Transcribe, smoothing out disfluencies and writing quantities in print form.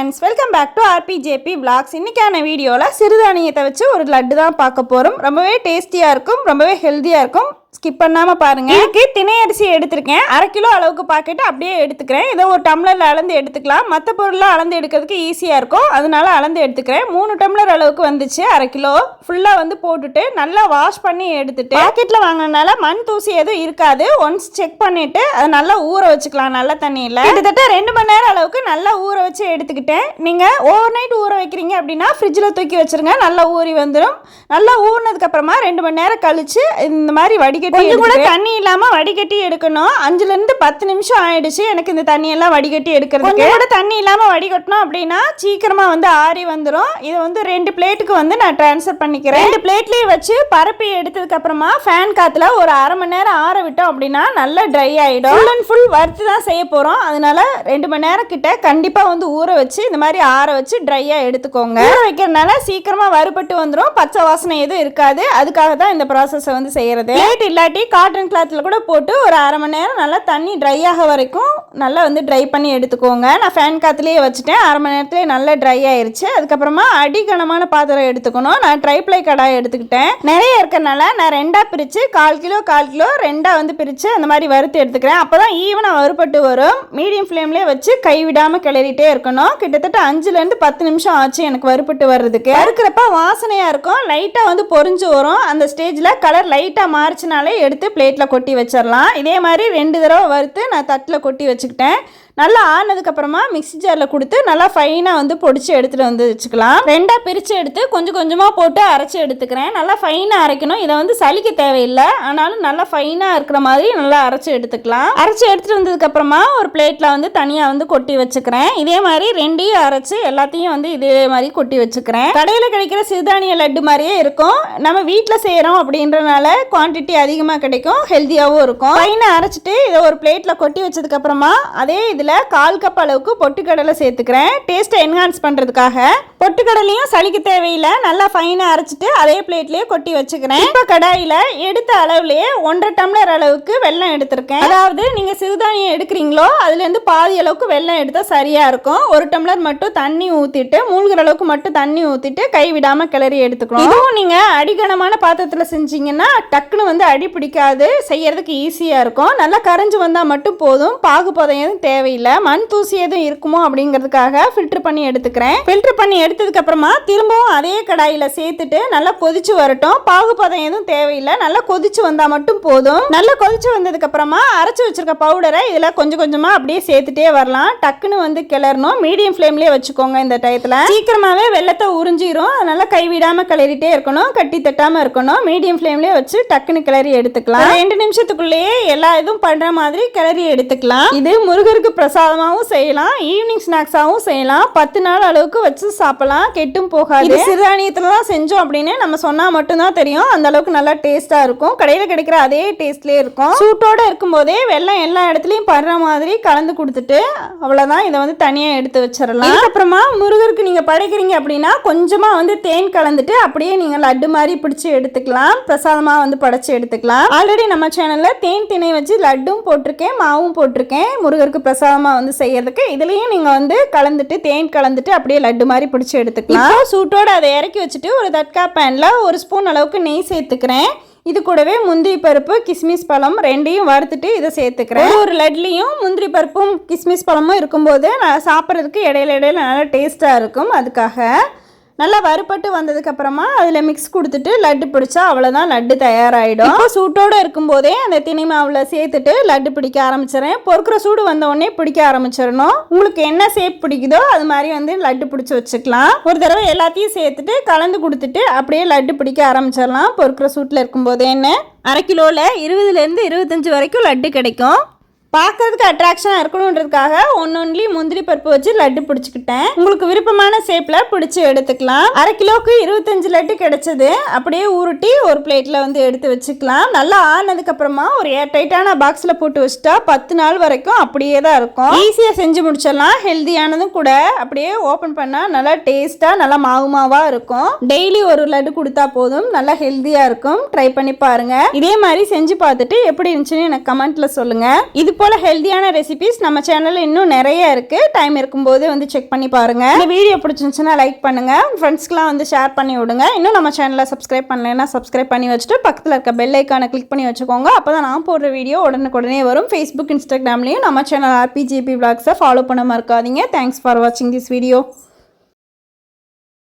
Friends, welcome back to RPJP Vlogs. இன்னைக்கான வீடியோவில் சிறுதானியத்தை வச்சு ஒரு லட்டு தான் பார்க்க போகிறோம். ரொம்பவே டேஸ்டியாக இருக்கும், ரொம்பவே ஹெல்த்தியாக இருக்கும். ஸ்கிப் பண்ணாமல் பாருங்க. இதுக்கு திணை அரிசி எடுத்திருக்கேன். 1/2 கிலோ அளவுக்கு பாக்கெட்டு அப்படியே எடுத்துக்கிறேன். இதை ஒரு டம்ளரில் அளந்து எடுத்துக்கலாம். மற்ற பொருளாக அளந்து எடுக்கிறதுக்கு ஈஸியாக இருக்கும், அதனால அளந்து எடுத்துக்கிறேன். 3 டம்ளர் அளவுக்கு வந்துச்சு. 1/2 கிலோ ஃபுல்லாக வந்து போட்டுட்டு நல்லா வாஷ் பண்ணி எடுத்துட்டு பாக்கெட்டில் வாங்கினால மண் தூசி எதுவும் இருக்காது. ஒன்ஸ் செக் பண்ணிட்டு அதை நல்லா ஊற வச்சுக்கலாம். நல்ல தண்ணியில் கிட்டத்தட்ட 2 மணி நேரம் அளவுக்கு நல்லா ஊற வச்சு எடுத்துக்கிட்டேன். நீங்கள் ஓவர் நைட் ஊற வைக்கிறீங்க அப்படின்னா ஃப்ரிட்ஜில் தூக்கி வச்சுருங்க, நல்லா ஊறி வந்துடும். நல்லா ஊறினதுக்கு அப்புறமா 2 மணி நேரம் கழிச்சு இந்த மாதிரி வடிகட்டி கொஞ்சம் கூட தண்ணி இல்லாமல் வடிகட்டி எடுக்கணும். 5லேருந்து 10 நிமிஷம் ஆயிடுச்சு எனக்கு இந்த தண்ணியெல்லாம் வடிகட்டி எடுக்கிறதுக்கு. கொஞ்சம் கூட தண்ணி இல்லாமல் வடிகட்டணும் அப்படின்னா சீக்கிரமாக வந்து ஆறி வந்துடும். இதை வந்து 2 பிளேட்டுக்கு வந்து நான் ட்ரான்ஸ்ஃபர் பண்ணிக்கிறேன். 2 பிளேட்லேயே வச்சு பரப்பி எடுத்ததுக்கு அப்புறமா ஃபேன் காற்றுல ஒரு 1/2 மணி நேரம் ஆற விட்டோம் அப்படின்னா நல்லா ட்ரை ஆகிடும். ஃபுல் அண்ட் ஃபுல் வறுத்து தான் செய்ய போகிறோம். அதனால 2 மணி நேரம் கிட்ட கண்டிப்பாக வந்து ஊற வச்சு இந்த மாதிரி ஆற வச்சு ட்ரையாக எடுத்துக்கோங்க. ஊற வைக்கிறதுனால சீக்கிரமாக வறுபட்டு வந்துடும், பச்சை வாசனை எதுவும் இருக்காது. அதுக்காக தான் இந்த ப்ராசஸை வந்து செய்கிறது. பிளேட் இல்லாட்டி காட்டன் கிளாத்தில் கூட போட்டு ஒரு 1/2 மணி நேரம் நல்லா தண்ணி ட்ரை ஆக வரைக்கும் நல்லா வந்து ட்ரை பண்ணி எடுத்துக்கோங்க. நான் ஃபேன் காற்றுலேயே வச்சுட்டேன். 1/2 மணி நேரத்துலேயே நல்லா ட்ரை ஆயிடுச்சு. அதுக்கப்புறமா அடிகனமான பாத்திரம் எடுத்துக்கணும். நான் ட்ரைப்ளை கடாய் எடுத்துக்கிட்டேன். நிறைய இருக்கிறனால நான் 2ஆக பிரித்து 1/4 கிலோ 1/4 கிலோ 2ஆக வந்து பிரித்து அந்த மாதிரி வறுத்து எடுத்துக்கிறேன். அப்போ தான் ஈவனாக வறுபட்டு வரும். மீடியம் ஃப்ளேம்லேயே வச்சு கைவிடாமல் கிளறிட்டே இருக்கணும். கிட்டத்தட்ட 5லேருந்து 10 நிமிஷம் ஆச்சு எனக்கு வறுபட்டு வர்றதுக்கு. வறுக்கிறப்ப வாசனையாக இருக்கும், லைட்டாக வந்து பொரிஞ்சு வரும். அந்த ஸ்டேஜில் கலர் லைட்டாக மாறிச்சினாலே எடுத்து பிளேட்டில் கொட்டி வச்சிடலாம். இதே மாதிரி 2 தடவை வறுத்து நான் தட்டில் கொட்டி வச்சுக்கிட்டேன். நல்லா ஆனதுக்கப்புறமா மிக்ஸி ஜாரில் கொடுத்து நல்லா ஃபைனாக வந்து பொடிச்சு எடுத்துகிட்டு வந்து வச்சுக்கலாம். 2ஆக பிரித்து எடுத்து கொஞ்சம் கொஞ்சமாக போட்டு அரைச்சி எடுத்துக்கிறேன். நல்லா ஃபைனாக அரைக்கணும். இதை வந்து சலிக்க தேவையில்லை, ஆனாலும் நல்லா ஃபைனாக இருக்கிற மாதிரி நல்லா அரைச்சி எடுத்துக்கலாம். அரைச்சி எடுத்துகிட்டு வந்ததுக்கப்புறமா ஒரு பிளேட்டில் வந்து தனியாக வந்து கொட்டி வச்சுக்கிறேன். இதே மாதிரி 2ஐயும் அரைச்சி எல்லாத்தையும் வந்து இதே மாதிரி கொட்டி வச்சுக்கிறேன். கடையில் கிடைக்கிற சிறுதானிய லட்டு மாதிரியே இருக்கும். நம்ம வீட்டில் செய்கிறோம் அப்படின்றனால குவான்டிட்டி அதிகமாக கிடைக்கும், ஹெல்த்தியாகவும் இருக்கும். ஃபைனாக அரைச்சிட்டு இதை ஒரு பிளேட்டில் கொட்டி வச்சதுக்கப்புறமா அதே இதில் 1/4 கப் அளவுக்கு பொட்டுக்கடலை சேர்த்துக்கிறேன். டேஸ்ட்டை என்ஹான்ஸ் பண்ணுறதுக்காக. பொட்டுக்கடலையும் சளிக்க தேவையில்லை, நல்லா ஃபைனாக அரைச்சிட்டு அதே பிளேட்லேயே கொட்டி வச்சுக்கிறேன். இப்போ கடாயில் எடுத்த அளவுலேயே 1/2 டம்ளர் அளவுக்கு வெல்லம் எடுத்திருக்கேன். அதாவது நீங்கள் சிறுதானியம் எடுக்கிறீங்களோ அதுலேருந்து பாதி அளவுக்கு வெல்லம் எடுத்தால் சரியாக இருக்கும். 1 டம்ளர் மட்டும் தண்ணி ஊற்றிட்டு மூழ்கிற அளவுக்கு மட்டும் தண்ணி ஊற்றிட்டு கை விடாமல் கிளறி எடுத்துக்கணும். இதுவும் நீங்கள் அடிகனமான பாத்திரத்தில் செஞ்சீங்கன்னா டக்குன்னு வந்து அடி பிடிக்காது, செய்யறதுக்கு ஈஸியாக இருக்கும். நல்லா கரைஞ்சி வந்தால் மட்டும் போதும், பாகுபதம் எதுவும் தேவையில்லை. மண் தூசி எதுவும் இருக்குமோ அப்படிங்கிறதுக்காக ஃபில்டர் பண்ணி எடுத்துக்கிறேன். ஃபில்டர் பண்ணி எடுத்ததுக்கு அப்புறமா திரும்பவும் அதே கடாயில் சேர்த்துட்டு நல்லா கொதிச்சு வரட்டும். பாகுபதம் எதுவும் தேவையில்லை, நல்லா கொதிச்சு வந்தால் மட்டும் போதும். நல்லா கொதிச்சு வந்ததுக்கு அப்புறமா அரைச்சி வச்சிருக்க பவுடரை இதில் கொஞ்சம் கொஞ்சமாக அப்படியே சேர்த்துட்டே வரலாம். டக்குன்னு வந்து கிளறணும். மீடியம் ஃப்ளேம்லேயே வச்சுக்கோங்க. இந்த டயத்தில் சீக்கிரமாகவே வெள்ளத்தை உறிஞ்சிரும். அதனால கைவிடாமல் கிளறிட்டே இருக்கணும், கட்டி தட்டாமல் இருக்கணும். மீடியம் ஃப்ளேம்லேயே வச்சு டக்குன்னு கிளறி எடுத்துக்கலாம். 2 நிமிஷத்துக்குள்ளேயே எல்லா இதுவும் பண்ணுற மாதிரி கிளறி எடுத்துக்கலாம். இது முருகருக்கு பிரசாதமாகவும் செய்யலாம், ஈவினிங் ஸ்நாக்ஸாகவும் செய்யலாம். 10 நாள் அளவுக்கு வச்சு சாப்பிடலாம், கெட்டும் போகாது. சிறுதானியத்தில் தான் செஞ்சோம் அப்படின்னு நம்ம சொன்னால் மட்டும்தான் தெரியும், அந்த அளவுக்கு நல்லா டேஸ்ட்டாக இருக்கும். கடையில் கிடைக்கிற அதே டேஸ்ட்லேயே இருக்கும். சூட்டோடு இருக்கும்போதே வெல்லம் எல்லா இடத்துலையும் படுற மாதிரி கலந்து கொடுத்துட்டு அவ்வளோதான். இதை வந்து தனியாக எடுத்து வச்சிடலாம். அதுக்கப்புறமா முருகருக்கு நீங்கள் படைக்கிறீங்க அப்படின்னா கொஞ்சமாக வந்து தேன் கலந்துட்டு அப்படியே நீங்கள் லட்டு மாதிரி பிடிச்சி எடுத்துக்கலாம். பிரசாதமாக வந்து படைச்சி எடுத்துக்கலாம். ஆல்ரெடி நம்ம சேனலில் தேன் திணை வச்சு லட்டும் போட்டிருக்கேன், மாவும் போட்டிருக்கேன் முருகருக்கு பிரசாதமாக வந்து செய்யறதுக்கு. இதுலேயும் நீங்கள் வந்து கலந்துட்டு தேன் கலந்துட்டு அப்படியே லட்டு மாதிரி பிடிச்சி எடுத்துக்கலாம். சூட்டோடு அதை இறக்கி வச்சுட்டு ஒரு தட்கா பேனில் 1 ஸ்பூன் அளவுக்கு நெய் சேர்த்துக்கிறேன். இது கூடவே முந்திரி பருப்பு கிஸ்மிஸ் பழம் 2ஐயும் வறுத்துட்டு இதை சேர்த்துக்கிறேன். ஒரு லட்லையும் முந்திரி பருப்பும் கிஸ்மிஸ் பழமும் இருக்கும்போது நான் சாப்பிட்றதுக்கு இடையில நல்லா டேஸ்ட்டாக இருக்கும். அதுக்காக நல்லா வறுபட்டு வந்ததுக்கப்புறமா அதில் மிக்ஸ் கொடுத்துட்டு லட்டு பிடிச்சா அவ்வளோதான், லட்டு தயாராகிடும். இப்போ சூட்டோடு இருக்கும்போதே அந்த திணை மாவில் சேர்த்துட்டு லட்டு பிடிக்க ஆரம்பிச்சிடறேன். பொறுக்கிற சூடு வந்த உடனே பிடிக்க ஆரம்பிச்சிடணும். உங்களுக்கு என்ன ஷேப் பிடிக்குதோ அது மாதிரி வந்து லட்டு பிடிச்சி வச்சுக்கலாம். ஒரு தடவை எல்லாத்தையும் சேர்த்துட்டு கலந்து கொடுத்துட்டு அப்படியே லட்டு பிடிக்க ஆரம்பிச்சிடலாம். பொறுக்கிற சூட்டில் இருக்கும்போதே 1/2 கிலோவில் 20லேருந்து 25 வரைக்கும் லட்டு கிடைக்கும். பார்க்கறதுக்கு அட்ராக்ஷனாக இருக்கணுன்றதுக்காக ஒன்லி முந்திரி பருப்பு வச்சு லட்டு பிடிச்சிக்கிட்டேன். உங்களுக்கு விருப்பமான ஷேப்பில் பிடிச்சி எடுத்துக்கலாம். 1/2 கிலோவுக்கு 25 லட்டு கிடைச்சது. அப்படியே உருட்டி ஒரு பிளேட்டில் வந்து எடுத்து வச்சுக்கலாம். நல்லா ஆனதுக்கப்புறமா ஒரு ஏர்டைட்டான பாக்ஸில் போட்டு வச்சுட்டா 10 நாள் வரைக்கும் அப்படியே தான் இருக்கும். ஈஸியாக செஞ்சு முடிச்சிடலாம், ஹெல்த்தியானதும் கூட. அப்படியே ஓப்பன் பண்ணால் நல்லா டேஸ்ட்டாக நல்லா மாவாக இருக்கும். டெய்லி ஒரு லட்டு கொடுத்தா போதும், நல்லா ஹெல்த்தியாக இருக்கும். ட்ரை பண்ணி பாருங்கள். இதே மாதிரி செஞ்சு பார்த்துட்டு எப்படி இருந்துச்சுன்னு எனக்கு கமெண்ட்டில் சொல்லுங்கள். இது போல் ஹெல்த்தியான ரெசிபிஸ் நம்ம சேனலில் இன்னும் நிறைய இருக்குது. டைம் இருக்கும்போது வந்து செக் பண்ணி பாருங்கள். இந்த வீடியோ பிடிச்சிருந்துச்சுன்னா லைக் பண்ணுங்கள், ஃப்ரெண்ட்ஸ்க்குலாம் வந்து ஷேர் பண்ணி விடுங்க. இன்னும் நம்ம சேனலை சப்ஸ்கிரைப் பண்ணலைன்னா சப்ஸ்கிரைப் பண்ணி வச்சுட்டு பக்கத்தில் இருக்க பெல் ஐக்கானை கிளிக் பண்ணி வச்சுக்கோங்க. அப்போ தான் நான் போடுற வீடியோ உடனுக்குடனே வரும். ஃபேஸ்புக், இன்ஸ்டாகிராம்லேயும் நம்ம சேனல் RPJP Vlogs ஃபாலோ பண்ண மறக்காதீங்க. தேங்க்ஸ் ஃபார் வாட்சிங் திஸ் வீடியோ.